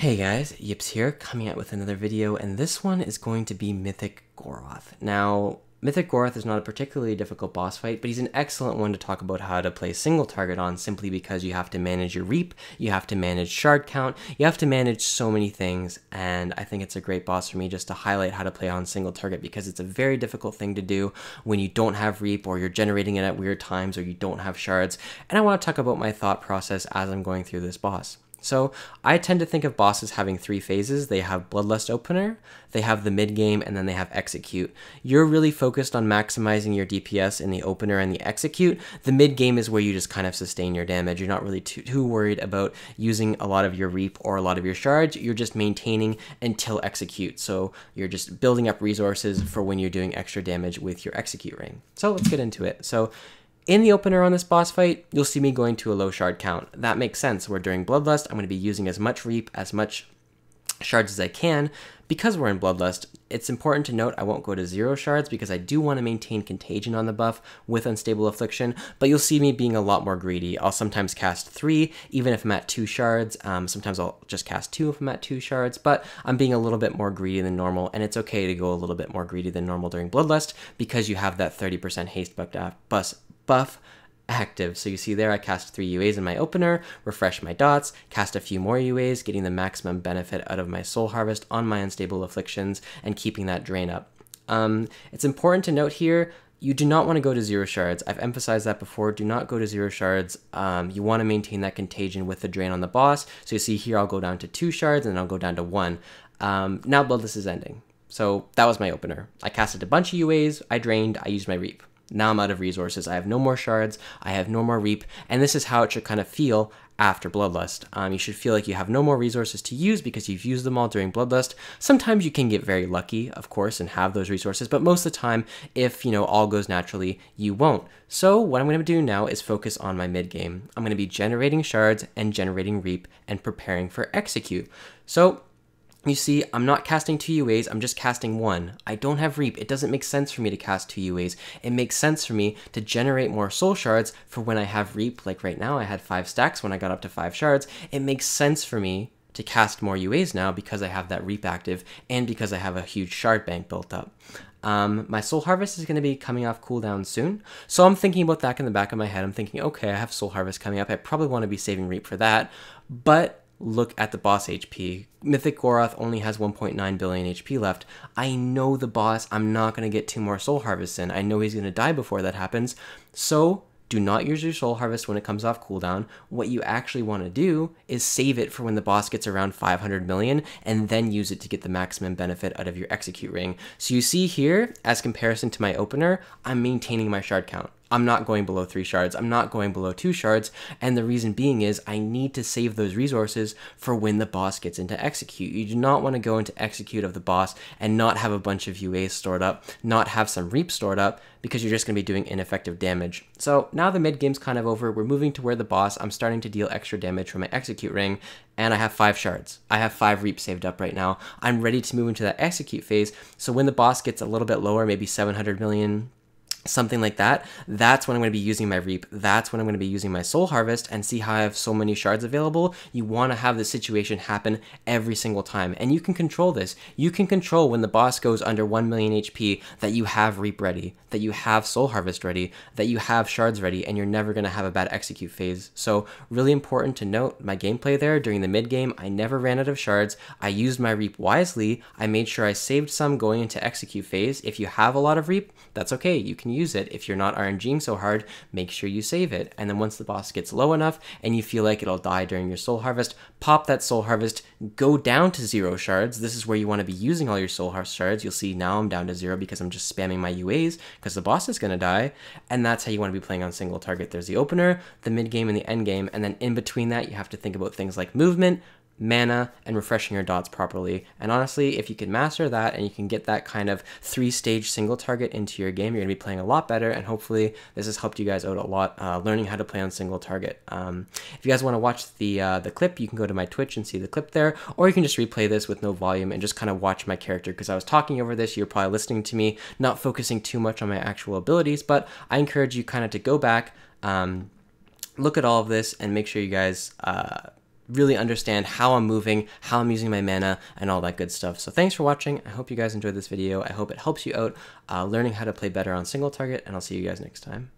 Hey guys, Yips here, coming out with another video, and this one is going to be Mythic Goroth. Now, Mythic Goroth is not a particularly difficult boss fight, but he's an excellent one to talk about how to play single target on, simply because you have to manage your reap, you have to manage shard count, you have to manage so many things, and I think it's a great boss for me just to highlight how to play on single target, because it's a very difficult thing to do when you don't have reap, or you're generating it at weird times, or you don't have shards, and I want to talk about my thought process as I'm going through this boss. So I tend to think of bosses having three phases. They have Bloodlust Opener, they have the mid game, and then they have Execute. You're really focused on maximizing your DPS in the opener and the Execute. The mid game is where you just kind of sustain your damage. You're not really too worried about using a lot of your reap or a lot of your shards. You're just maintaining until Execute. So you're just building up resources for when you're doing extra damage with your Execute ring. So let's get into it. So in the opener on this boss fight, you'll see me going to a low shard count. That makes sense, where during Bloodlust, I'm going to be using as much reap, as much shards as I can. Because we're in Bloodlust, it's important to note I won't go to 0 shards because I do want to maintain Contagion on the buff with Unstable Affliction, but you'll see me being a lot more greedy. I'll sometimes cast 3, even if I'm at 2 shards. Sometimes I'll just cast 2 if I'm at 2 shards, but I'm being a little bit more greedy than normal, and it's okay to go a little bit more greedy than normal during Bloodlust because you have that 30% haste buff active. So you see there I cast 3 UAs in my opener, refresh my dots, cast a few more UAs, getting the maximum benefit out of my soul harvest on my unstable afflictions and keeping that drain up. It's important to note here, you do not want to go to 0 shards. I've emphasized that before. Do not go to 0 shards. You want to maintain that contagion with the drain on the boss. So you see here I'll go down to 2 shards and I'll go down to 1. Now Bloodless is ending. So that was my opener. I casted a bunch of UAs, I drained, I used my reap. Now I'm out of resources. I have no more shards, I have no more reap, and this is how it should kind of feel after Bloodlust. You should feel like you have no more resources to use because you've used them all during Bloodlust. Sometimes you can get very lucky, of course, and have those resources, but most of the time, if all goes naturally, you won't. So what I'm going to do now is focus on my mid game. I'm going to be generating shards and generating reap and preparing for Execute. So you see, I'm not casting 2 UAs, I'm just casting 1. I don't have reap. It doesn't make sense for me to cast 2 UAs. It makes sense for me to generate more soul shards for when I have reap. Like right now, I had 5 stacks when I got up to 5 shards. It makes sense for me to cast more UAs now because I have that reap active and because I have a huge shard bank built up. My soul harvest is going to be coming off cooldown soon, so I'm thinking about that in the back of my head. I'm thinking, okay, I have soul harvest coming up. I probably want to be saving reap for that, but look at the boss HP. Mythic Goroth only has 1.9 billion HP left. I know the boss. I'm not going to get 2 more soul harvests in. I know he's going to die before that happens. So do not use your soul harvest when it comes off cooldown. What you actually want to do is save it for when the boss gets around 500 million and then use it to get the maximum benefit out of your Execute ring. So you see here, as comparison to my opener, I'm maintaining my shard count. I'm not going below 3 shards, I'm not going below 2 shards, and the reason being is I need to save those resources for when the boss gets into Execute. You do not want to go into Execute of the boss and not have a bunch of UAs stored up, not have some reap stored up, because you're just going to be doing ineffective damage. So now the mid game's kind of over, we're moving to where the boss, I'm starting to deal extra damage from my Execute ring, and I have 5 shards. I have 5 reap saved up right now. I'm ready to move into that Execute phase, so when the boss gets a little bit lower, maybe 700 million, something like that, that's when I'm going to be using my reap. That's when I'm going to be using my soul harvest, and see how I have so many shards available. You want to have the situation happen every single time, and you can control this. You can control when the boss goes under 1 million HP that you have reap ready, that you have soul harvest ready, that you have shards ready, and you're never going to have a bad Execute phase. So really important to note my gameplay there during the mid game. I never ran out of shards. I used my reap wisely. I made sure I saved some going into Execute phase. If you have a lot of reap, that's okay. You can use it. If you're not RNGing so hard, make sure you save it. And then once the boss gets low enough and you feel like it'll die during your soul harvest, pop that soul harvest, go down to 0 shards. This is where you want to be using all your soul harvest shards. You'll see now I'm down to 0 because I'm just spamming my UAs because the boss is going to die. And that's how you want to be playing on single target. There's the opener, the mid game, and the end game. And then in between that, you have to think about things like movement, mana, and refreshing your dots properly. And honestly, if you can master that and you can get that kind of 3-stage single target into your game, you're going to be playing a lot better, and hopefully this has helped you guys out a lot learning how to play on single target. If you guys want to watch the clip, you can go to my Twitch and see the clip there, or you can just replay this with no volume and just kind of watch my character, because I was talking over this, you're probably listening to me, not focusing too much on my actual abilities, but I encourage you kind of to go back, look at all of this, and make sure you guys really understand how I'm moving, how I'm using my mana, and all that good stuff. So thanks for watching. I hope you guys enjoyed this video. I hope it helps you out learning how to play better on single target, and I'll see you guys next time.